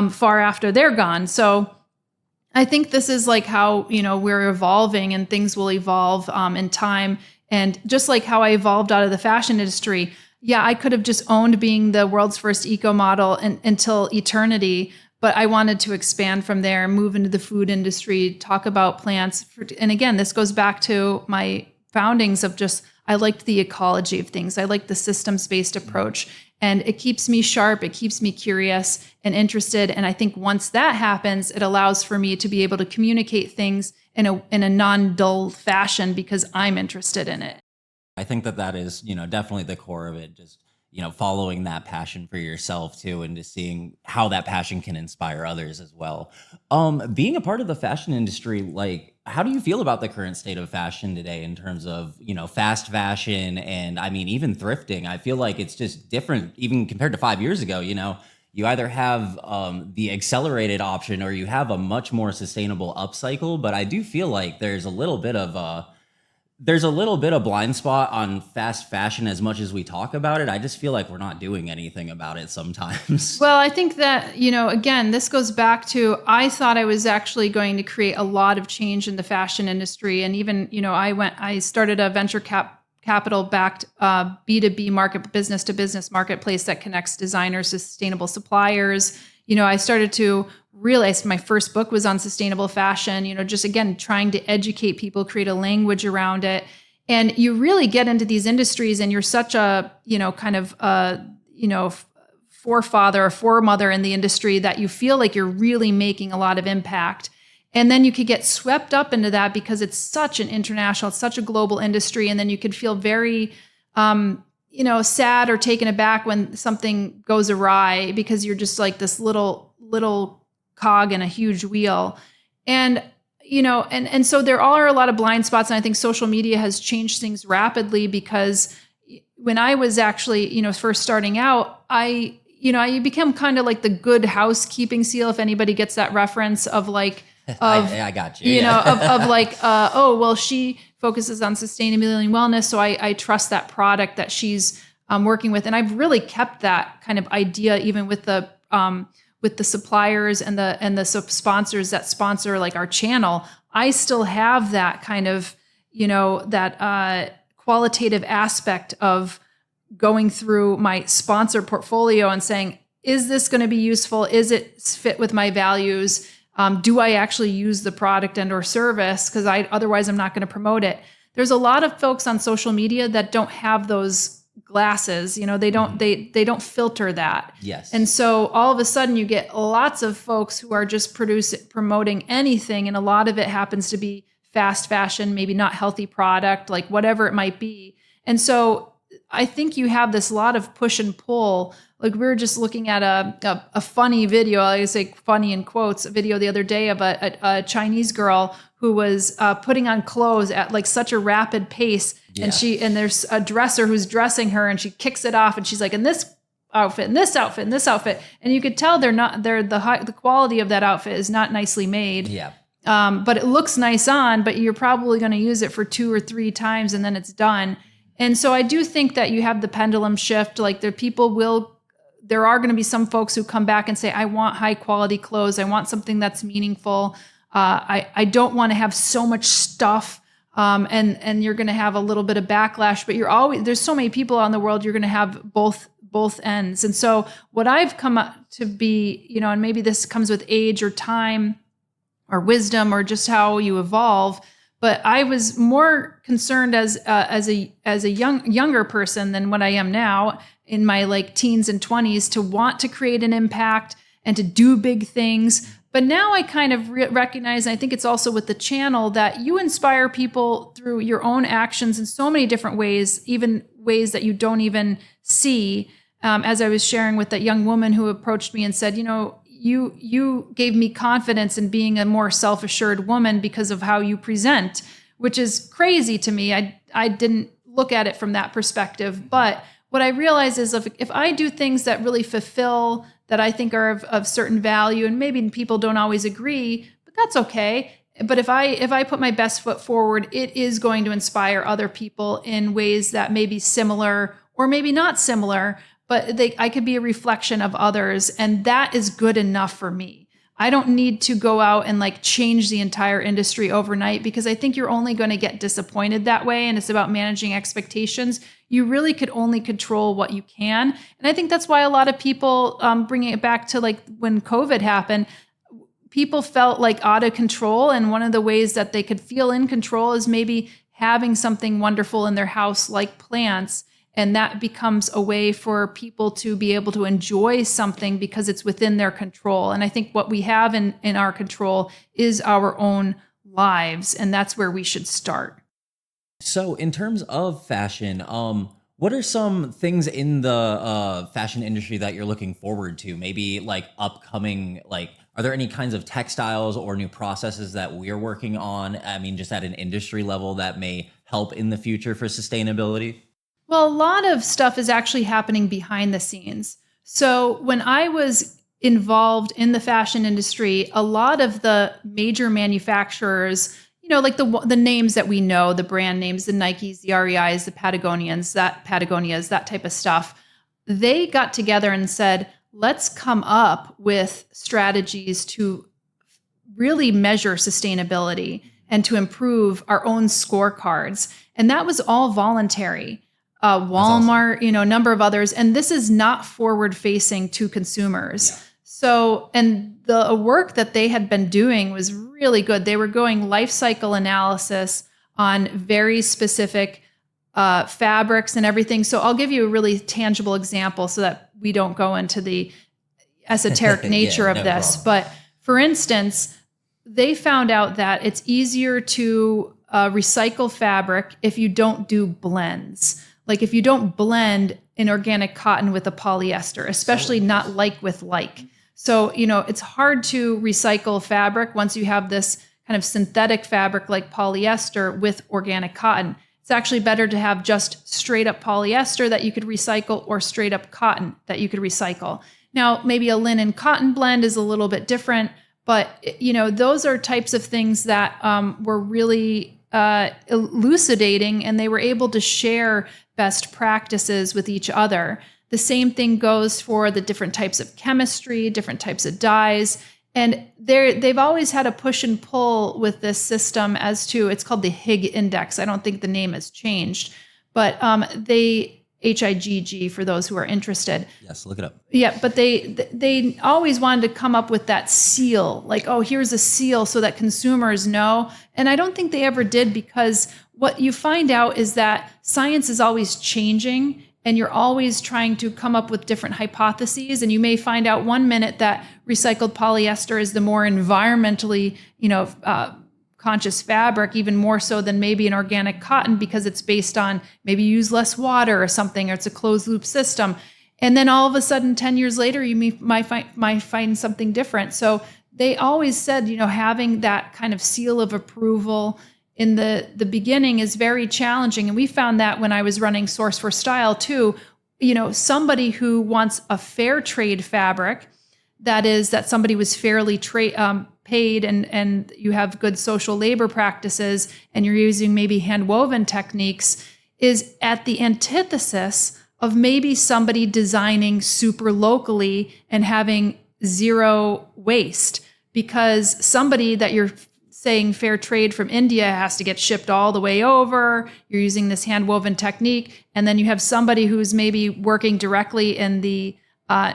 C: far after they're gone. So I think this is like how, we're evolving, and things will evolve in time. And just like how I evolved out of the fashion industry, I could have just owned being the world's first eco model until eternity, but I wanted to expand from there, move into the food industry, talk about plants. And again, this goes back to my foundings of just, I liked the ecology of things. I like the systems-based approach, and it keeps me sharp. It keeps me curious and interested. And I think once that happens, it allows for me to be able to communicate things in a non-dull fashion, because I'm interested in it.
B: I think that is, definitely the core of it. Just, following that passion for yourself too, and just seeing how that passion can inspire others as well. Being a part of the fashion industry, like, how do you feel about the current state of fashion today in terms of, fast fashion and even thrifting? I feel like it's just different even compared to 5 years ago. You either have the accelerated option or you have a much more sustainable upcycle. But I do feel like there's a little bit of blind spot on fast fashion. As much as we talk about it, I just feel like we're not doing anything about it sometimes.
C: Well, I think that, again, this goes back to, I thought I was actually going to create a lot of change in the fashion industry. And even, I started a venture capital-backed B2B market, business-to-business marketplace that connects designers to sustainable suppliers. I started to realize my first book was on sustainable fashion, just again, trying to educate people, create a language around it. And you really get into these industries and you're such a, forefather or foremother in the industry that you feel like you're really making a lot of impact. And then you could get swept up into that because it's such an international, it's such a global industry. And then you could feel very, sad or taken aback when something goes awry, because you're just like this little cog in a huge wheel. And, and so there are a lot of blind spots. And I think social media has changed things rapidly, because when I was actually, first starting out, I became kind of like the good housekeeping seal, if anybody gets that reference of like,
B: I got you.
C: Of like, she focuses on sustainability and wellness, so I trust that product that she's working with. And I've really kept that kind of idea, even with the suppliers and the sponsors that sponsor like our channel. I still have that kind of, that qualitative aspect of going through my sponsor portfolio and saying, is this going to be useful? Is it fit with my values? Do I actually use the product and or service? Because otherwise I'm not going to promote it. There's a lot of folks on social media that don't have those glasses. They don't filter that.
B: Yes.
C: And so all of a sudden you get lots of folks who are just promoting anything. And a lot of it happens to be fast fashion, maybe not healthy product, like whatever it might be. And so I think you have this lot of push and pull. Like we were just looking at a funny video, I say funny in quotes, a video the other day of a Chinese girl who was putting on clothes at like such a rapid pace.
B: Yeah.
C: And there's a dresser who's dressing her and she kicks it off and she's like, in this outfit, in this outfit, in this outfit. And you could tell the quality of that outfit is not nicely made.
B: Yeah.
C: But it looks nice on, but you're probably going to use it for 2 or 3 times and then it's done. And so I do think that you have the pendulum shift. Like there are going to be some folks who come back and say, I want high quality clothes. I want something that's meaningful. I don't want to have so much stuff. And you're going to have a little bit of backlash, but there's so many people out in the world, you're going to have both ends. And so what I've come up to be, and maybe this comes with age or time or wisdom or just how you evolve. But I was more concerned as a younger person than what I am now in my like teens and 20s to want to create an impact and to do big things. But now I kind of recognize, and I think it's also with the channel, that you inspire people through your own actions in so many different ways, even ways that you don't even see. As I was sharing with that young woman who approached me and said, you gave me confidence in being a more self-assured woman because of how you present, which is crazy to me. I didn't look at it from that perspective. But what I realize is if I do things that really fulfill, that I think are of certain value, and maybe people don't always agree, but that's okay. But if I put my best foot forward, it is going to inspire other people in ways that may be similar or maybe not similar, but I could be a reflection of others. And that is good enough for me. I don't need to go out and like change the entire industry overnight, because I think you're only going to get disappointed that way. And it's about managing expectations. You really could only control what you can. And I think that's why a lot of people, bringing it back to like when COVID happened, people felt like out of control. And one of the ways that they could feel in control is maybe having something wonderful in their house like plants. And that becomes a way for people to be able to enjoy something because it's within their control. And I think what we have in our control is our own lives. And that's where we should start.
B: So in terms of fashion, what are some things in the fashion industry that you're looking forward to? Maybe like upcoming, are there any kinds of textiles or new processes that we're working on? I mean, just at an industry level that may help in the future for sustainability?
C: Well, a lot of stuff is actually happening behind the scenes. So when I was involved in the fashion industry, a lot of the major manufacturers, like the names that we know, the brand names, the Nikes, the REIs, the Patagonias, that type of stuff, they got together and said, let's come up with strategies to really measure sustainability and to improve our own scorecards. And that was all voluntary. Walmart, awesome. A number of others. And this is not forward facing to consumers. Yeah. So, and the work that they had been doing was really good. They were going life cycle analysis on very specific fabrics and everything. So I'll give you a really tangible example so that we don't go into the esoteric nature of this. Problem. But for instance, they found out that it's easier to recycle fabric if you don't do blends. Like if you don't blend an organic cotton with a polyester, especially not like with like. So, it's hard to recycle fabric once you have this kind of synthetic fabric like polyester with organic cotton. It's actually better to have just straight up polyester that you could recycle or straight up cotton that you could recycle. Now, maybe a linen cotton blend is a little bit different, but those are types of things that were really elucidating, and they were able to share best practices with each other. The same thing goes for the different types of chemistry, different types of dyes. And they've always had a push and pull with this system as to, it's called the Higg Index. I don't think the name has changed, but HIGG for those who are interested.
B: Yes, look it up.
C: Yeah, but they always wanted to come up with that seal, like, oh, here's a seal so that consumers know. And I don't think they ever did, because what you find out is that science is always changing. and you're always trying to come up with different hypotheses. And you may find out one minute that recycled polyester is the more environmentally, conscious fabric, even more so than maybe an organic cotton, because it's based on maybe use less water or something, or it's a closed loop system. And then all of a sudden, 10 years later, you might find something different. So they always said, having that kind of seal of approval in the beginning is very challenging. And we found that when I was running Source for Style too, somebody who wants a fair trade fabric, that somebody was fairly paid and you have good social labor practices and you're using maybe hand woven techniques, is at the antithesis of maybe somebody designing super locally and having zero waste, because somebody that you're saying fair trade from India has to get shipped all the way over. You're using this hand woven technique. And then you have somebody who's maybe working directly in the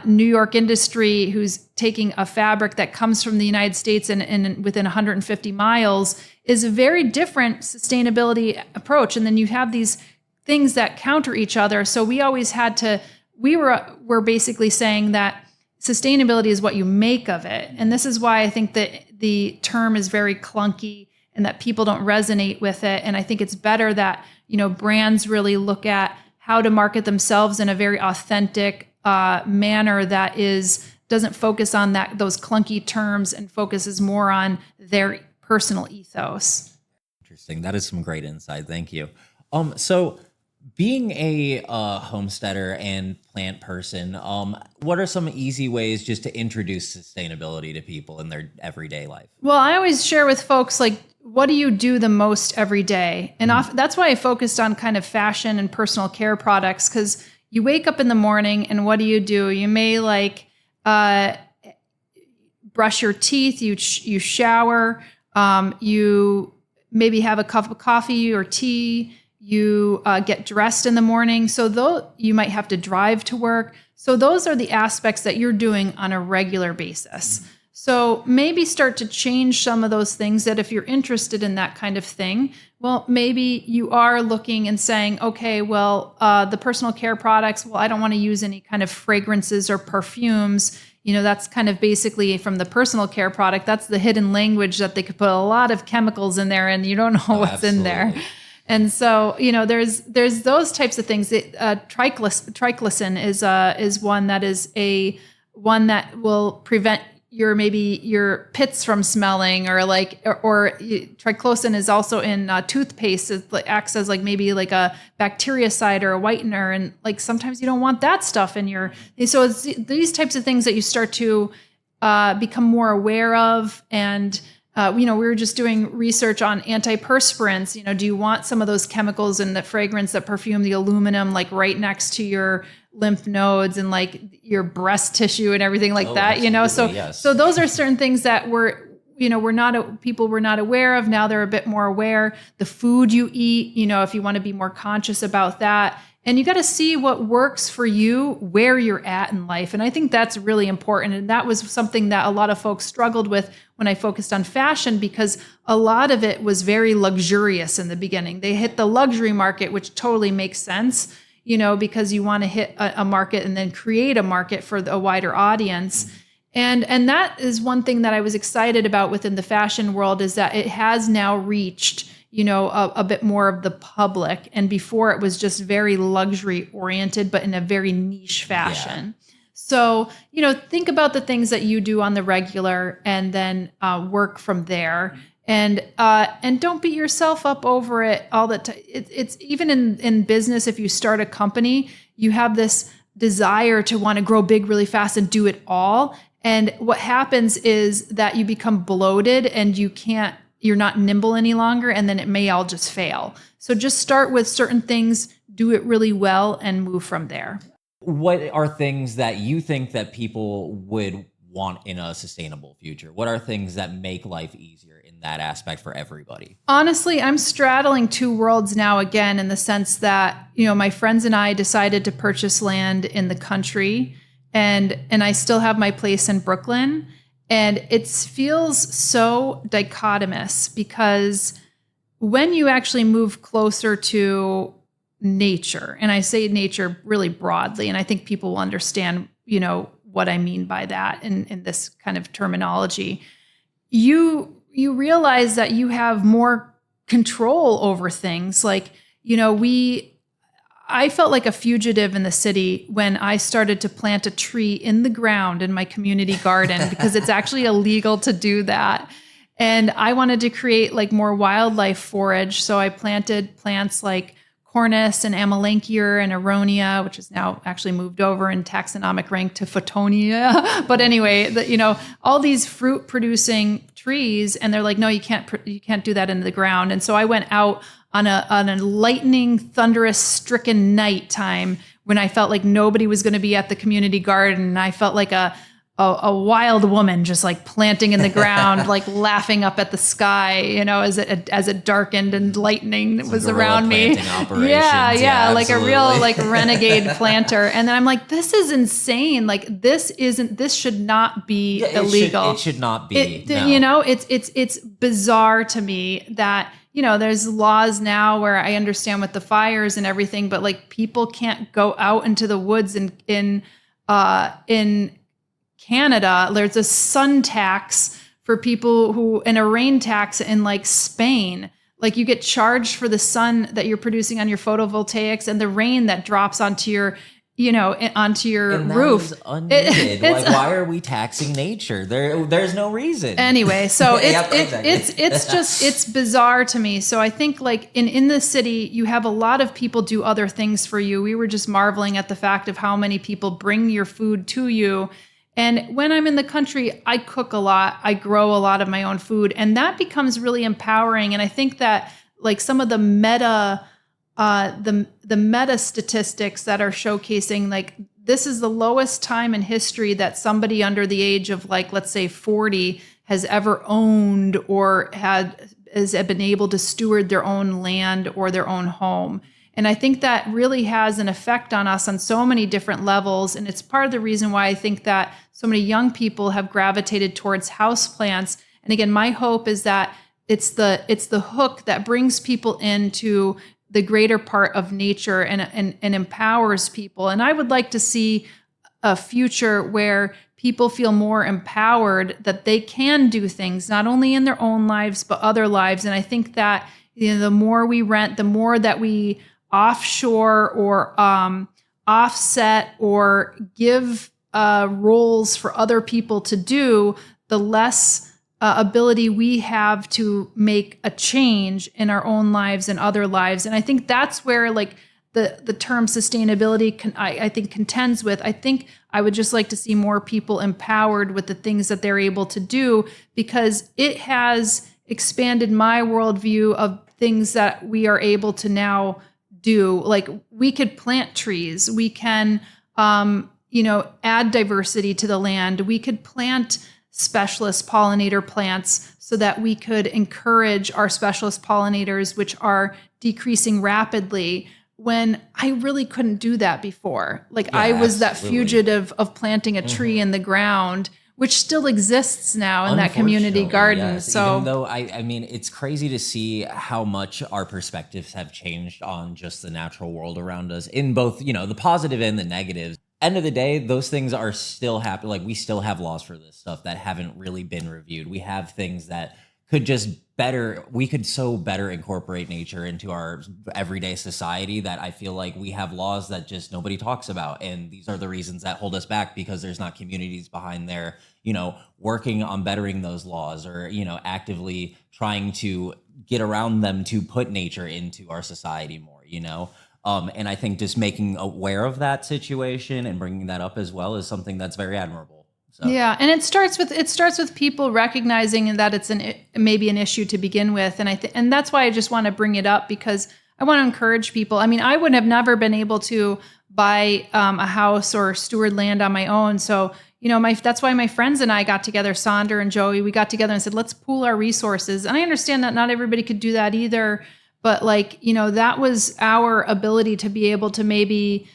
C: New York industry, who's taking a fabric that comes from the United States and within 150 miles, is a very different sustainability approach. And then you have these things that counter each other. So we always we're basically saying that sustainability is what you make of it. And this is why I think that the term is very clunky and that people don't resonate with it. And I think it's better that, brands really look at how to market themselves in a very authentic manner that doesn't focus on those clunky terms and focuses more on their personal ethos.
B: Interesting. That is some great insight. Thank you. So being a homesteader and plant person, what are some easy ways just to introduce sustainability to people in their everyday life?
C: Well, I always share with folks, what do you do the most every day? And that's why I focused on kind of fashion and personal care products, because you wake up in the morning and what do? You may brush your teeth, you shower, you maybe have a cup of coffee or tea, you get dressed in the morning. So though you might have to drive to work. So those are the aspects that you're doing on a regular basis. So maybe start to change some of those things, that if you're interested in that kind of thing, well, maybe you are looking and saying, okay, well, the personal care products, well, I don't want to use any kind of fragrances or perfumes. That's kind of basically from the personal care product. That's the hidden language that they could put a lot of chemicals in there and you don't know what's in there. And so, there's those types of things. Triclosan is one that is one that will prevent your pits from smelling, or triclosan is also in toothpaste. It acts as maybe a bactericide or a whitener, and sometimes you don't want that stuff in your. So it's these types of things that you start to become more aware of. And we were just doing research on antiperspirants. Do you want some of those chemicals in the fragrance that perfume the aluminum, right next to your lymph nodes and your breast tissue and everything that, so, yes. So those are certain things that people were not aware of. Now they're a bit more aware. The food you eat, if you want to be more conscious about that, and you got to see what works for you, where you're at in life. And I think that's really important. And that was something that a lot of folks struggled with when I focused on fashion, because a lot of it was very luxurious in the beginning. They hit the luxury market, which totally makes sense, because you want to hit a market and then create a market for a wider audience. And that is one thing that I was excited about within the fashion world, is that it has now reached, a bit more of the public. And before it was just very luxury oriented, but in a very niche fashion. Yeah. So, think about the things that you do on the regular and then work from there. And don't beat yourself up over it all the time. It's even in business, if you start a company, you have this desire to want to grow big really fast and do it all. And what happens is that you become bloated and you're not nimble any longer, and then it may all just fail. So just start with certain things, do it really well, and move from there.
B: What are things that you think that people would want in a sustainable future? What are things that make life easier in that aspect for everybody?
C: Honestly, I'm straddling two worlds now again, in the sense that, my friends and I decided to purchase land in the country, and I still have my place in Brooklyn. And it feels so dichotomous, because when you actually move closer to nature. And I say nature really broadly, and I think people will understand, what I mean by that in this kind of terminology. You realize that you have more control over things. Like, I felt like a fugitive in the city when I started to plant a tree in the ground in my community garden because it's actually illegal to do that. And I wanted to create like more wildlife forage. So I planted plants like cornus and amelanchier and aronia, which is now actually moved over in taxonomic rank to photonia. But anyway, all these fruit producing trees, and they're like, no, you can't do that into the ground. And so I went out on a lightning, thunderous, stricken night time when I felt like nobody was going to be at the community garden. And I felt like a wild woman just like planting in the ground, like laughing up at the sky, as it darkened and lightning was around me. Yeah, like a real like renegade planter. And then I'm like, this is insane. Like this should not be illegal.
B: It should not be.
C: It's bizarre to me that there's laws now where I understand with the fires and everything, but like people can't go out into the woods in Canada. There's a sun tax for people and a rain tax in like Spain. Like you get charged for the sun that you're producing on your photovoltaics and the rain that drops onto your roof.
B: Is unneeded. Why are we taxing nature? There's no reason.
C: Anyway, so it's bizarre to me. So I think like in the city, you have a lot of people do other things for you. We were just marveling at the fact of how many people bring your food to you. And when I'm in the country, I cook a lot. I grow a lot of my own food, and that becomes really empowering. And I think that like some of the meta statistics that are showcasing like this is the lowest time in history that somebody under the age of like, let's say 40 has ever owned or has been able to steward their own land or their own home. And I think that really has an effect on us on so many different levels. And it's part of the reason why I think that so many young people have gravitated towards houseplants. And again, my hope is that it's the hook that brings people into the greater part of nature and empowers people. And I would like to see a future where people feel more empowered that they can do things, not only in their own lives, but other lives. And I think that the more we rent, the more that we offshore or offset or give roles for other people to do, the less ability we have to make a change in our own lives and other lives. And I think that's where like the term sustainability I think contends with. I think I would just like to see more people empowered with the things that they're able to do, because it has expanded my worldview of things that we are able to now do. Like we could plant trees, we can add diversity to the land, we could plant specialist pollinator plants so that we could encourage our specialist pollinators, which are decreasing rapidly, when I really couldn't do that before. Like I was that fugitive of planting a tree in the ground, which still exists now in that community garden.
B: Yes.
C: So
B: even though I mean, it's crazy to see how much our perspectives have changed on just the natural world around us in both, the positive and the negatives. End of the day, those things are still happening. Like we still have laws for this stuff that haven't really been reviewed. We have things that could we could so better incorporate nature into our everyday society that I feel like we have laws that just nobody talks about. And these are the reasons that hold us back, because there's not communities behind there, working on bettering those laws or, actively trying to get around them to put nature into our society more, And I think just making aware of that situation and bringing that up as well is something that's very admirable. So.
C: Yeah, and it starts with people recognizing that it's maybe an issue to begin with, and that's why I just want to bring it up, because I want to encourage people. I mean, I would have never been able to buy a house or steward land on my own. So that's why my friends and I got together, Sonder and Joey. We got together and said, let's pool our resources. And I understand that not everybody could do that either. But that was our ability to be able to maybe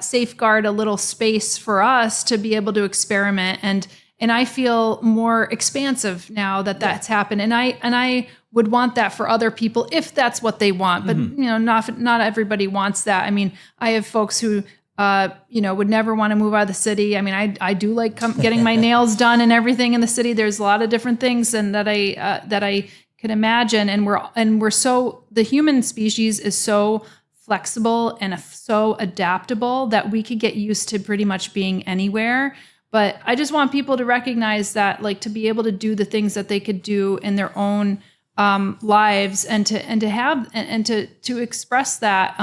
C: safeguard a little space for us to be able to experiment. And I feel more expansive now that that's happened. And I would want that for other people if that's what they want. But, not everybody wants that. I mean, I have folks who, would never want to move out of the city. I mean, I do like getting my nails done and everything in the city. There's a lot of different things and that I can imagine. And the human species is so flexible and so adaptable that we could get used to pretty much being anywhere. But I just want people to recognize that, like, to be able to do the things that they could do in their own lives and to express that.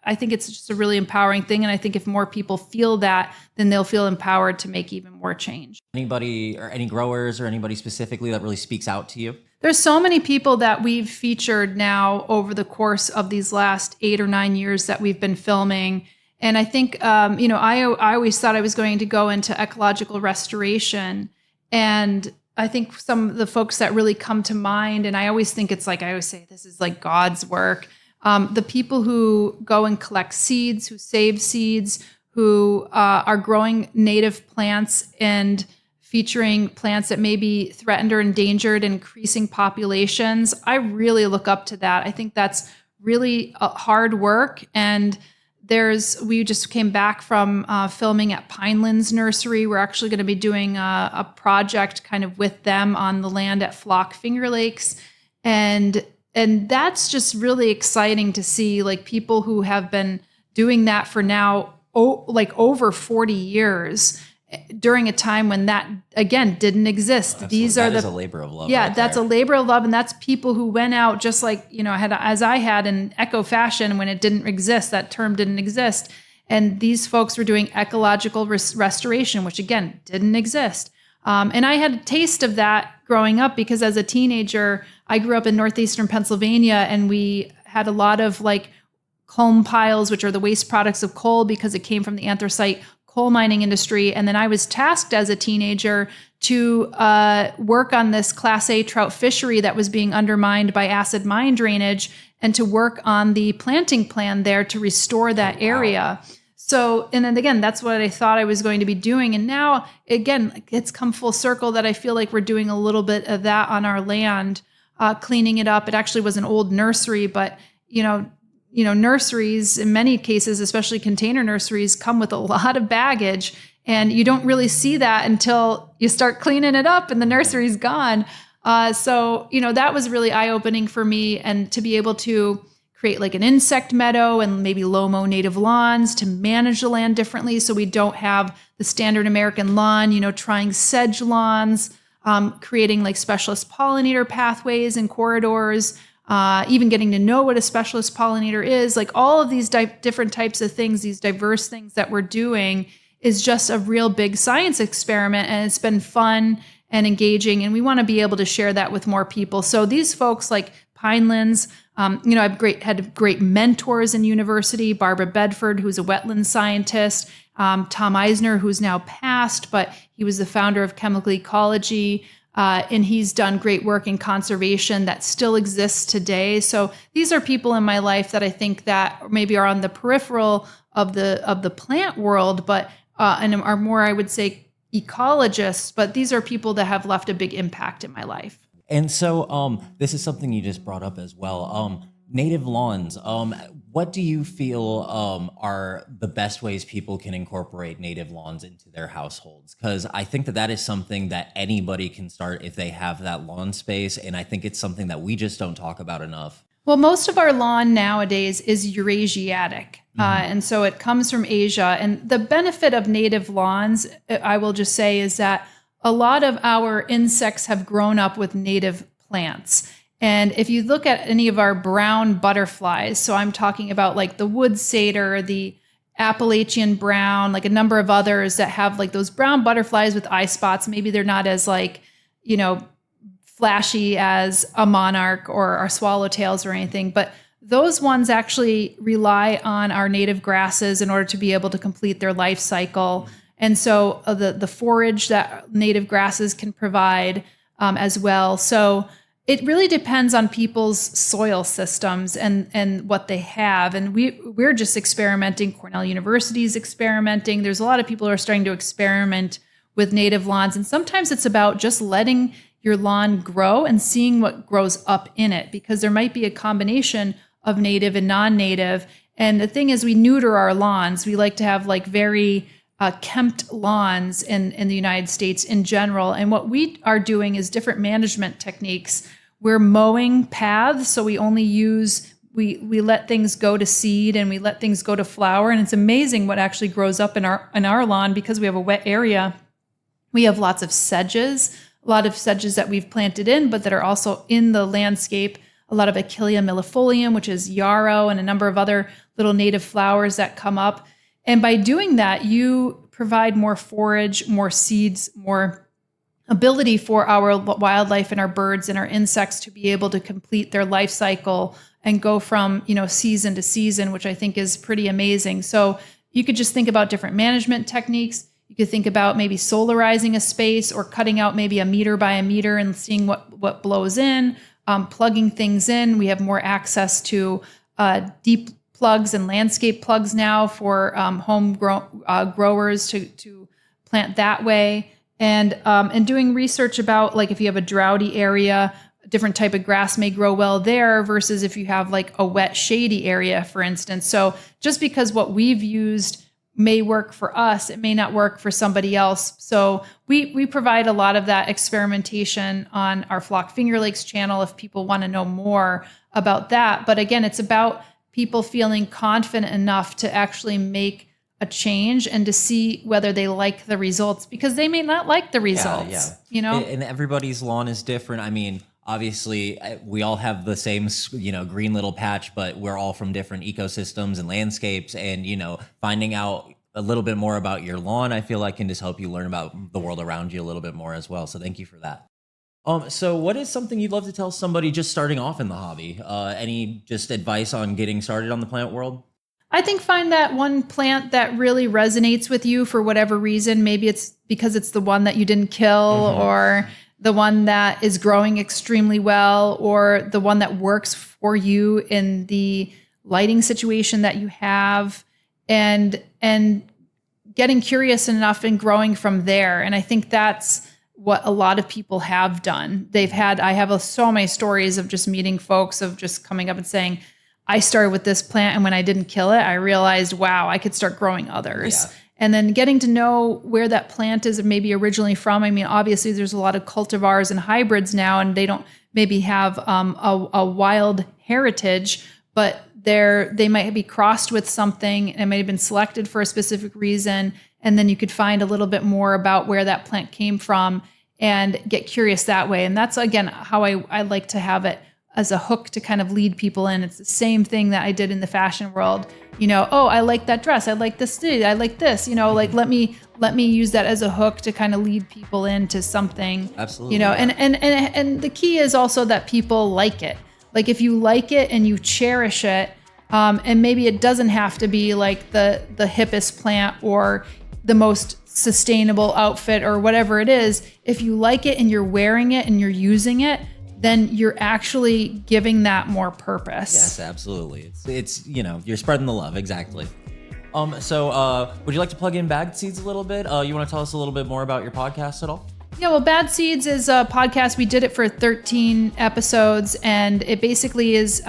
C: I think it's just a really empowering thing. And I think if more people feel that, then they'll feel empowered to make even more change.
B: Anybody or any growers or anybody specifically that really speaks out to you?
C: There's so many people that we've featured now over the course of these last 8 or 9 years that we've been filming. And I think, I always thought I was going to go into ecological restoration. And I think some of the folks that really come to mind, and I always think it's like, I always say, this is like God's work. The people who go and collect seeds, who save seeds, who are growing native plants and featuring plants that may be threatened or endangered, increasing populations. I really look up to that. I think that's really hard work. And we just came back from filming at Pinelands Nursery. We're actually going to be doing a project kind of with them on the land at Flock Finger Lakes. And that's just really exciting to see, like, people who have been doing that for now, over 40 years, during a time when that, again, didn't exist.
B: Absolutely. That is a labor of love.
C: Yeah,
B: right
C: that's
B: there.
C: a labor of love. And that's people who went out just like, as I had in eco fashion when it didn't exist, that term didn't exist. And these folks were doing ecological restoration, which again, didn't exist. And I had a taste of that growing up because as a teenager, I grew up in northeastern Pennsylvania and we had a lot of like culm piles, which are the waste products of coal because it came from the anthracite coal mining industry. And then I was tasked as a teenager to work on this Class A trout fishery that was being undermined by acid mine drainage and to work on the planting plan there to restore that area. So, and then again, that's what I thought I was going to be doing. And now, again, it's come full circle that I feel like we're doing a little bit of that on our land, cleaning it up. It actually was an old nursery, but, nurseries in many cases, especially container nurseries, come with a lot of baggage. And you don't really see that until you start cleaning it up and the nursery's gone. So, that was really eye-opening for me. And to be able to create like an insect meadow and maybe low-mow native lawns to manage the land differently so we don't have the standard American lawn, trying sedge lawns, creating like specialist pollinator pathways and corridors, even getting to know what a specialist pollinator is. Like all of these different types of things, these diverse things that we're doing is just a real big science experiment. And it's been fun and engaging. And we want to be able to share that with more people. So these folks like Pinelands, I've had great mentors in university, Barbara Bedford, who's a wetland scientist, Tom Eisner, who's now passed, but he was the founder of Chemical Ecology, and he's done great work in conservation that still exists today. So these are people in my life that I think that maybe are on the peripheral of the plant world, but and are more, I would say, ecologists, but these are people that have left a big impact in my life.
B: And so this is something you just brought up as well. Native lawns. What do you feel are the best ways people can incorporate native lawns into their households? Because I think that is something that anybody can start if they have that lawn space. And I think it's something that we just don't talk about enough.
C: Well, most of our lawn nowadays is Eurasiatic. And so it comes from Asia. And the benefit of native lawns, I will just say, is that a lot of our insects have grown up with native plants. And if you look at any of our brown butterflies, so I'm talking about like the wood satyr, the Appalachian brown, like a number of others that have like those brown butterflies with eye spots. Maybe they're not as like, flashy as a monarch or our swallowtails or anything, but those ones actually rely on our native grasses in order to be able to complete their life cycle. And so the forage that native grasses can provide as well. So it really depends on people's soil systems and what they have. And we're just experimenting. Cornell University is experimenting. There's a lot of people who are starting to experiment with native lawns. And sometimes it's about just letting your lawn grow and seeing what grows up in it, because there might be a combination of native and non-native. And the thing is, we neuter our lawns. We like to have like very kempt lawns in the United States in general. And what we are doing is different management techniques. We're mowing paths, so we only use, we let things go to seed and we let things go to flower. And it's amazing what actually grows up in our lawn, because we have a wet area. We have lots of sedges, a lot of sedges that we've planted in, but that are also in the landscape. A lot of IKEA millefolium, which is yarrow, and a number of other little native flowers that come up. And by doing that, you provide more forage, more seeds, more ability for our wildlife and our birds and our insects to be able to complete their life cycle and go from, season to season, which I think is pretty amazing. So you could just think about different management techniques. You could think about maybe solarizing a space, or cutting out maybe a meter by a meter and seeing what blows in, plugging things in. We have more access to deep plugs and landscape plugs now for home growers to plant that way. And doing research about, like, if you have a droughty area, a different type of grass may grow well there versus if you have like a wet, shady area, for instance. So just because what we've used may work for us, it may not work for somebody else. So we provide a lot of that experimentation on our Flock Finger Lakes channel if people want to know more about that. But again, it's about people feeling confident enough to actually make a change and to see whether they like the results, because they may not like the results.
B: And everybody's lawn is different. I mean, obviously we all have the same, green little patch, but we're all from different ecosystems and landscapes, and, finding out a little bit more about your lawn, I feel like, can just help you learn about the world around you a little bit more as well. So thank you for that. So what is something you'd love to tell somebody just starting off in the hobby? Any just advice on getting started on the plant world?
C: I think find that one plant that really resonates with you for whatever reason. Maybe it's because it's the one that you didn't kill, or the one that is growing extremely well, or the one that works for you in the lighting situation that you have, and getting curious enough and growing from there. And I think that's what a lot of people have done. I have so many stories of just meeting folks, of just coming up and saying, I started with this plant, and when I didn't kill it, I realized, wow, I could start growing others. Yeah. And then getting to know where that plant is maybe originally from. I mean, obviously there's a lot of cultivars and hybrids now, and they don't maybe have a wild heritage, but they might be crossed with something, and it might have been selected for a specific reason. And then you could find a little bit more about where that plant came from and get curious that way. And that's, again, how I like to have it as a hook to kind of lead people in. It's the same thing that I did in the fashion world. I like that dress. I like this. I like this. Like let me use that as a hook to kind of lead people into something.
B: Absolutely.
C: And the key is also that people like it. Like if you like it and you cherish it, and maybe it doesn't have to be like the hippest plant or the most sustainable outfit or whatever it is. If you like it and you're wearing it and you're using it, then you're actually giving that more purpose.
B: Yes, absolutely. It's you're spreading the love. Exactly. So would you like to plug in Bad Seeds a little bit? You want to tell us a little bit more about your podcast at all?
C: Yeah, well, Bad Seeds is a podcast. We did it for 13 episodes, and it basically is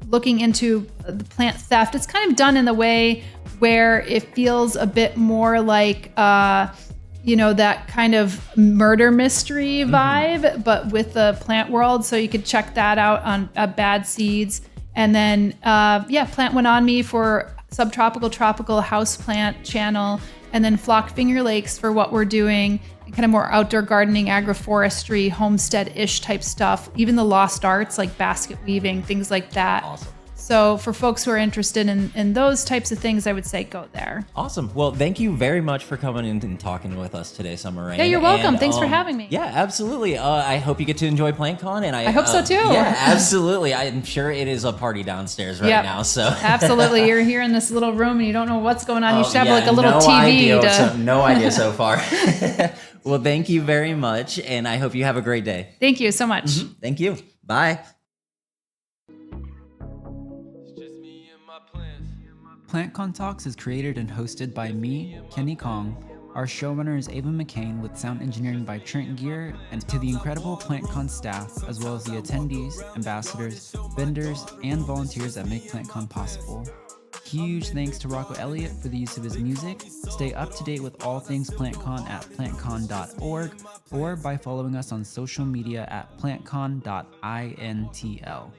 C: looking into the plant theft. It's kind of done in the way where it feels a bit more like that kind of murder mystery vibe, but with the plant world. So you could check that out on Bad Seeds. And then, Plant Went On Me for subtropical, tropical houseplant channel. And then Flock Finger Lakes for what we're doing, kind of more outdoor gardening, agroforestry, homestead-ish type stuff. Even the lost arts like basket weaving, things like that.
B: Awesome.
C: So for folks who are interested in those types of things, I would say go there.
B: Awesome. Well, thank you very much for coming in and talking with us today, Summer Rayne.
C: Yeah, you're welcome. Thanks for having me.
B: Yeah, absolutely. I hope you get to enjoy PlantCon, and I
C: hope so too.
B: Yeah, absolutely. I'm sure it is a party downstairs right now. So
C: absolutely, you're here in this little room and you don't know what's going on. You should have like a little TV.
B: No idea so far. Well, thank you very much, and I hope you have a great day.
C: Thank you so much.
B: Mm-hmm. Thank you. Bye.
D: PlantCon Talks is created and hosted by me, Kenny Kong, Our showrunner is Ava McCain with sound engineering by Trent Gear, and to the incredible PlantCon staff, as well as the attendees, ambassadors, vendors, and volunteers that make PlantCon possible. Huge thanks to Rocco Elliot for the use of his music. Stay up to date with all things PlantCon at plantcon.org or by following us on social media at plantcon.intl.